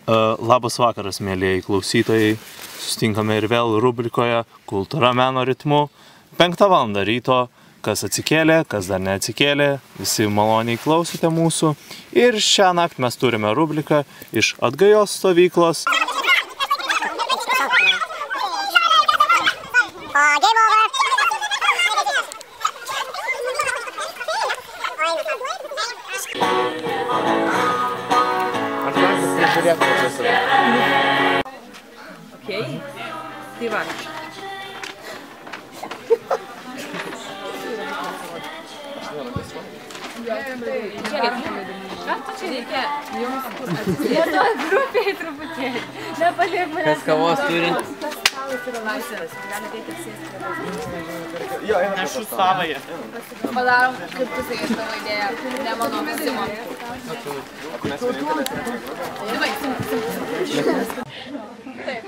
Labas vakaras, mėlieji klausytojai. Susitinkame ir vėl rubrikoje Kultūra meno ritmu. 5 valandą ryto, kas atsikėlė, kas dar neatsikėlė, visi maloniai klausote mūsų. Ir šią naktį mes turime rubriką iš Atgajos stovyklos. Okei, tai va. Čia reikia jums atsisėti grupėje truputėlį. Kas kavos turi? Tas stalas yra laisvės. Galite eiti sėsti. Jo, nešu savąją. Padarom, kaip tu sakai savo idėją. Ne mano visimo. Davai, simti. Taip.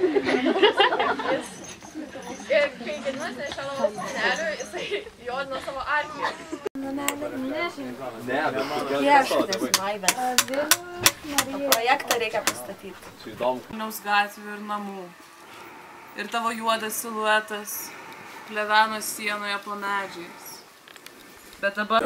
Ir kai Gedinas nešalo senelių, jisai jodino savo arklį. Vieškutės laivės. Projektą reikia pristatyti. Vilniaus gatvių ir namų. Ir tavo juodas siluetas pleveno sienoje po medžiais. Bet dabar...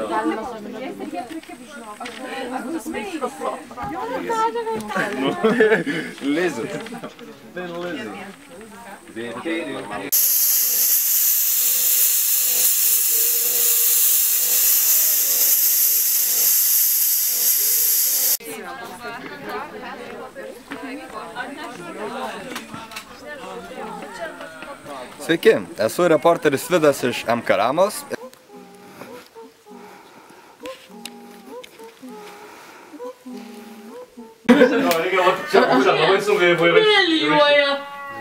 Sveiki, esu reporteris Vidas iš MK Ramos. Mėlyjoje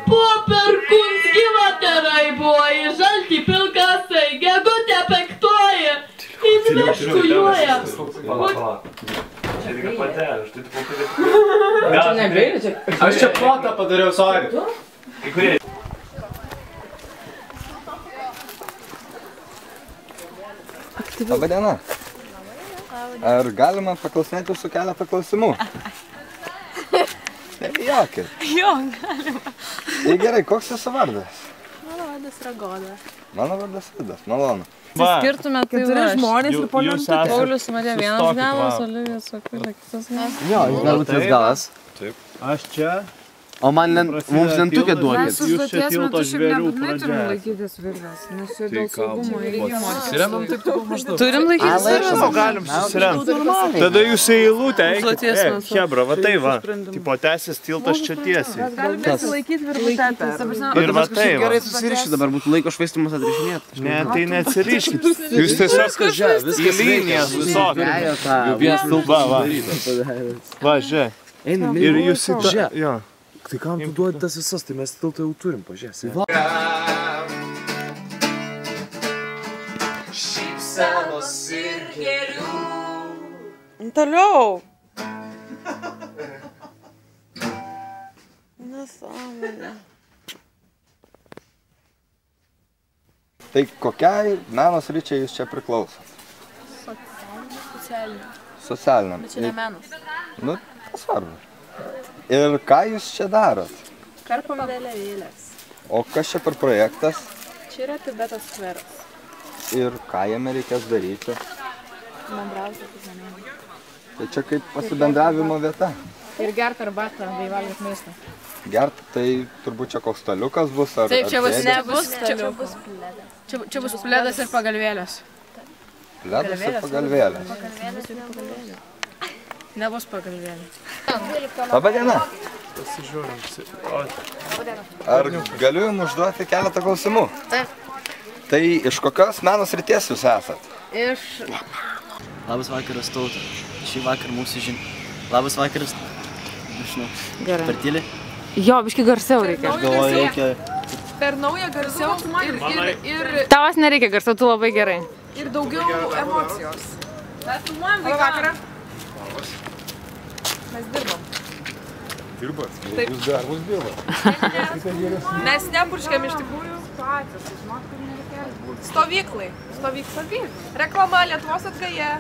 po perkūns gyvaterai buvo į žaltį pilkasai, gegutė penktoji, į miškujoje. Aš čia plotą padariau, sorry. Labą dieną. Ar galima paklausinėti su keletą klausimų? Nebijokit. Jo, galima. Tai gerai, koks jūsų vardas? Mano vardas yra Goda. Mano vardas Vidas, malonu. Skirtume tai žmonės ir Jūs esate... Paulius Marija vienas galas, Olivija Sokvilė kitas galas. Jo, galbūt tas galas. Aš čia. O mums lentukę duokit. Jūs čia tilto žvėrių pradžia. Laikytis virvės, nes čia dėl saugumo ir Susiremam taip tik maždaug. Turim laikytis virvės? Galim susiremti. Tada jūs į eilutę eikit. Hebra, va tai va. Tipo tęsis tiltas čia tiesiai. galim nesilaikyti virvutėtės. Ir va tai va. Gerai susirišti, dabar būtų laiko švaistymas atrišinėti. Ne, tai neatsiriškit. Jūs tiesiog į linijas visokias. Va, žiūrėk. Ir jūs į tą... Jo. Tai kam tu duodi tas visas, tai mes tiltą jau turim, pažiūrėsi. Šypsenos ir gėlių. Toliau. Nesąmonė. Tai kokiai meno sričiai jūs čia priklausot? Socialiniam. Bet čia ne menas. Nu, kas svarbu. Ir ką jūs čia darot? Karpam vėliavėlės. O kas čia per projektas? Čia yra Tibeto skveras. Ir ką jame reikės daryti? Bendrausia su žmonėmis. Tai čia kaip pasibendravimo vieta. Ir gert arbatą, bei valgyt maistą. Gert, tai turbūt čia koks staliukas bus ar... Taip, čia bus sėdės? čia bus pledas. Čia bus pledas ir pagalvėlės. Pledas ir pagalvėlės. Nebus pagalvėlė. Labą dieną. Pasižiūrim. Ar galiu jums užduoti keletą klausimų? Taip. Tai iš kokios meno srities jūs esat? Iš... Labas vakaras, tauta. Šį vakarą mūsų žin. Labas vakaras. Nežinau. Gerai. Per tyliai? Jo, biškai garsiau reikia. Galvoju, reikia... Per naują garsiau ir Tavas nereikia garsiau, tu labai gerai. daugiau emocijos. Mes filmuojam vakarą. Mes dirbam. Dirbat? Taip. Jūs darbus dirbat? Mes nepurškiam iš tikrųjų. Stovyklai. Stovyklai. Reklama Lietuvos Atgaja.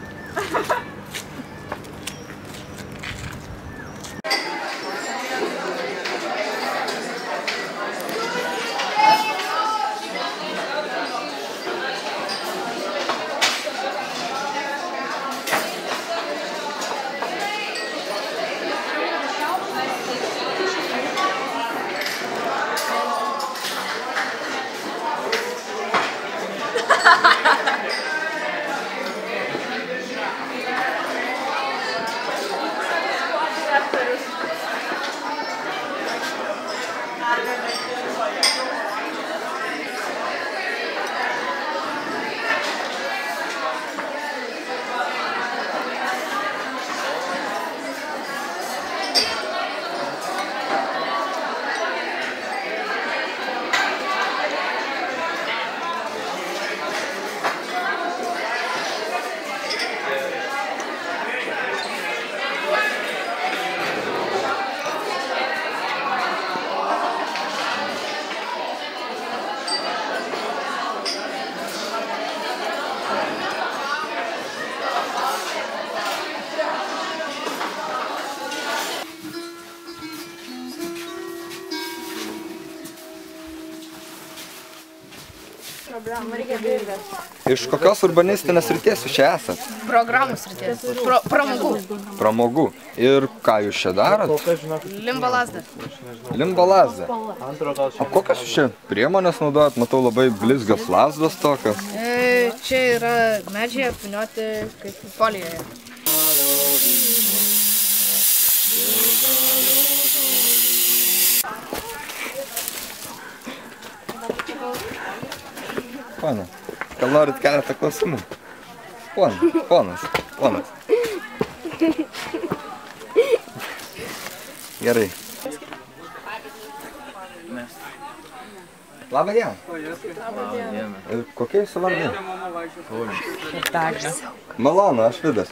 Iš kokios urbanistinės srities jūs čia esat? Programų srities. Pramogų. Pramogų. Ir ką jūs čia darot? Limba lazda. Limba lazda. O kokias jūs čia priemonės naudojat? Matau labai blizgios lazdos tokios. Čia yra medžiai apvynioti kaip folijoje. Pone, gal norit keletą klausimų? Ponas. Gerai. Labą dieną. Ir kokia jūsų vardai? Tags. Malonu, aš Vidas.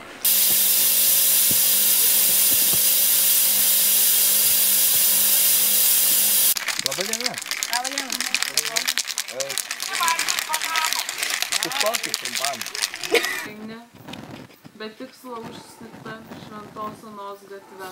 Labą dieną. Sustokit trumpam. Be tikslo užsnigta Šventos Onos gatve.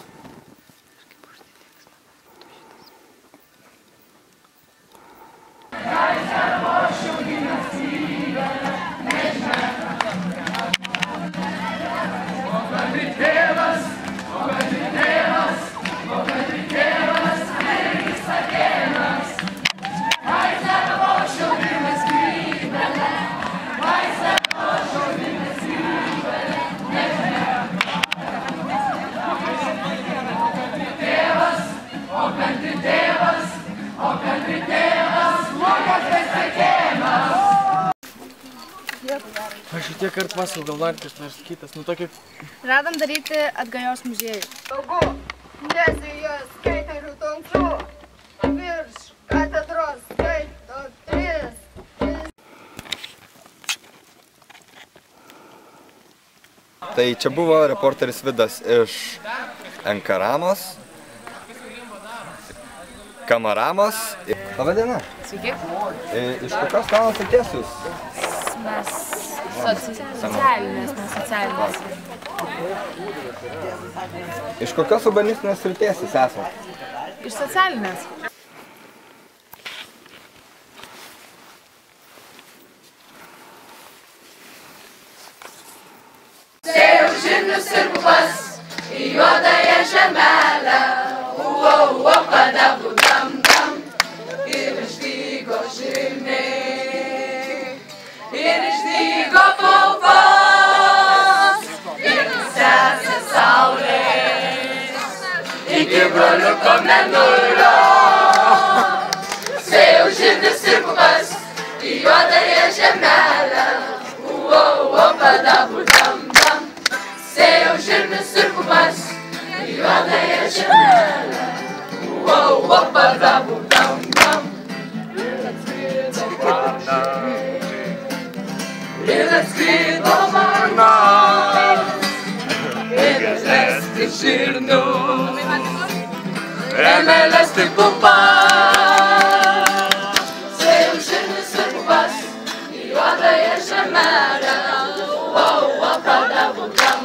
Aš tiek kartų pasakau, gal norit kas nors kitas, nu tokį... Radom daryti atgajos muziejų. Saugu, nesijoje skaiterių tamsų, virš katedros skaito 3. Tai čia buvo reporteris Vidas iš Enkaramos, Kamaramos. Labą dieną. Sveiki. Iš kokios kalno srities jūs? Mes socialinės. Iš kokios urbanistinės srities jūs esate? Iš socialinės. Sėjau žirnius ir pupas į juodąją žemelę. Padabų dam ir išdygo žirniai. Ir išdygo paupos, ir sesė saulės, iki broliuko mėnulio. Sėjau žirnius ir pupas į juodąją žemelę. Padabų dam. Sėjau žirnius ir pupas į juodąją žemelę. Padabų dam. Ir atskrido varnas, ėmė lesti žirnius, ėmė lesti pupas. Sėjau žirnius ir pupas į juodąją žemelę. Padabų dam.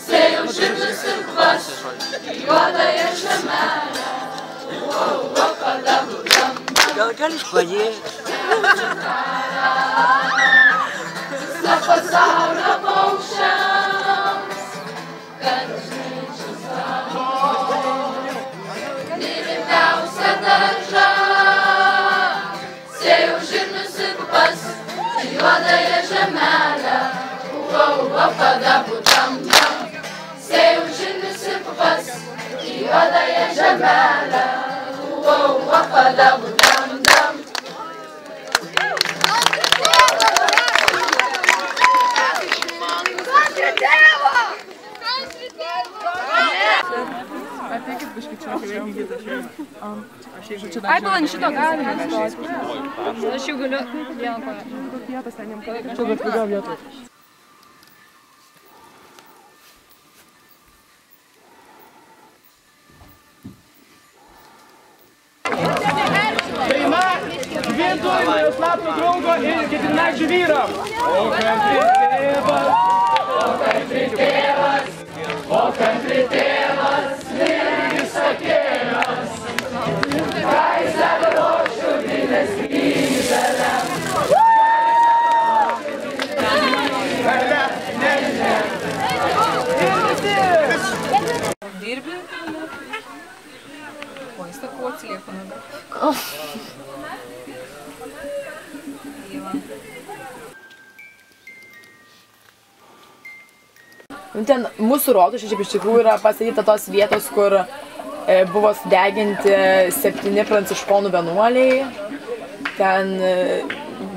Sėjau žirnius ir pupas į juodąją žemelę. Padabų dam. Gal galis padėti? Visą pasaulio paukščiams, kad užmėčius savo mylimiausią daržą. Sėjau žirnius ir pupas į juodąją Ai, gal ant šito galime stoti. Aš jau galiu vieną pavyzdį. Vietos ten jam pavyzdį. Čia bet kurio vietoj. Daina Vintų slapto draugo ir keturmečių vyro. O kantri tėvas, vilnis atėjęs, kai savarošių vilės kryželę. Dirbi? Oi, jis tako atsilieka nuo. Ten mūsų rotušė iš tikrųjų yra pastatyta tos vietos, kur buvo sudeginti 7 pranciškonų vienuoliai. Ten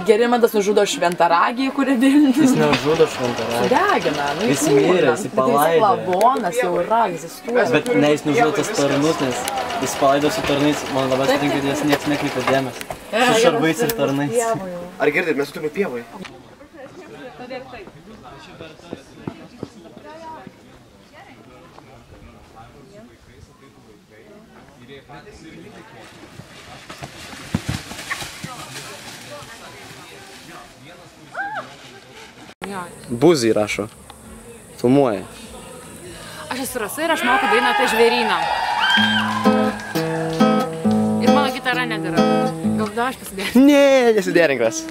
Gerimantas nužudo šventaragį, kuri Vilnius. Jis nežudo šventaragį. Sudegina. Jis mirė, jis palaidė. Lavonas jau yra, egzistuoja. Bet ne, jis nužudo tas tarnus, nes jis palaido su tarnais. Man labai patinka, kad jas nieks nekreipia dėmesio. Su šarvais ir tarnais. Ar girdit, mes turime pievai? Buzį rašo. Filmuoja. Aš esu Rasa ir aš moku dainą apie žvėryną. Ir mano gitara nedara. Gal da aš pasidėsiu? Ne, nesiderink ras.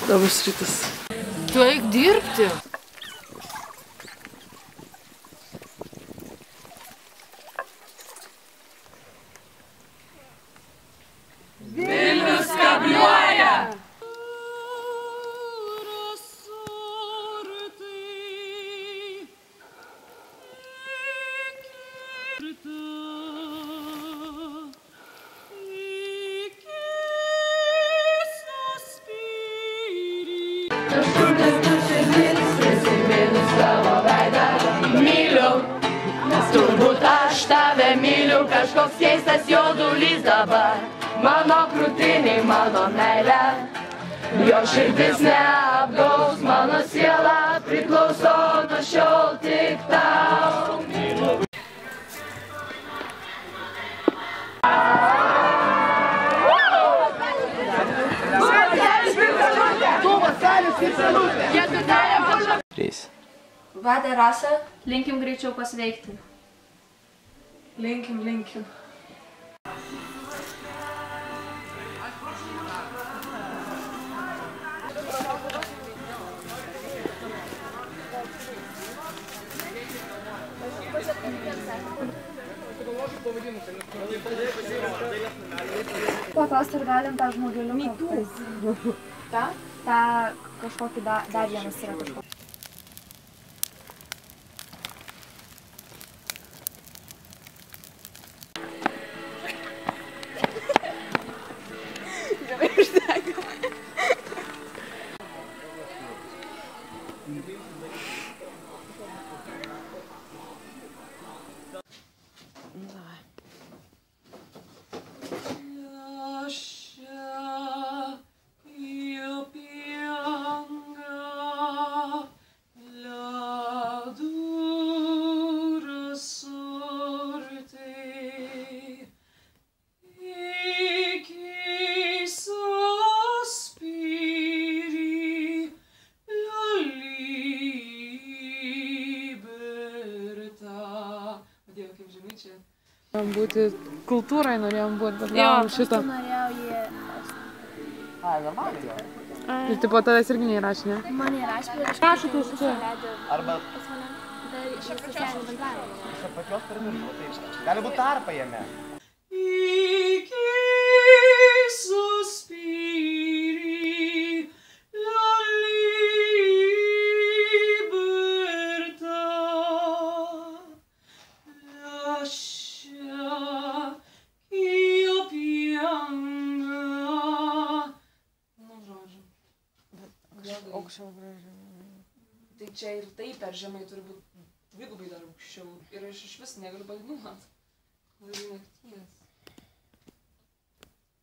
Labas rytas. Tu eik dirbti. Vilnius kabliuoja. Turbūt aš tave myliu, kažkoks keistas jaudulys dabar. Mano krūtiniai, mano meilė, jo širdis neapgaus, mano siela priklauso nuo šiol tik tau. Vadė Rasa, linkim greičiau pasveikti. Linkim, linkim. Paklausti, ar galim tą žmogeliuką? Ta kažkokį dar vienas yra kažkokį. Būti kultūrai norėjom būti, bet gavom šitą. Ir tipo tavęs irgi neįrašė, ne? Man įrašė, bet aš Rašo tai čia. Arba... Pačios pamiršau, tai gali būt tarpa jame. Iki suspiri la libertà lascia io pianga. Nu, žodžiu. Aukščiau gražiau. Tai čia ir taip per žemai turi būti dvigubai dar aukščiau. Ir aš iš vis negaliu padainuot. Labai nakties.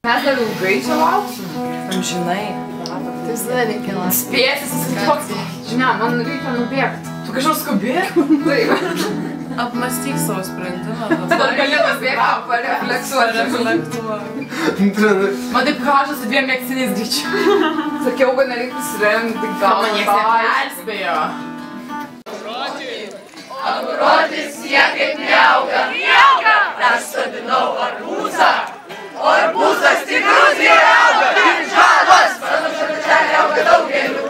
Mes dar ilgai čia lauksim. Amžinai. Tai visada reikia laukti. Spėsi susitoks. Žinai, man reikia nubėgti. Tu kažkaip skubėk? Taip. Apmastyk savo sprendimą. Dar gali nubėgti, pareflektuoti. Man taip kažkas su 2 mėgsiniais greičiau. Sakiau, kad nereikia prisiremti. Gal man niekas neperspėjo. Agurotis niekaip neauga. Neauga! Aš sodinau arbūzą. O arbūzas tikrus ir auga. Žalas! Mano šalia auga daugeliu.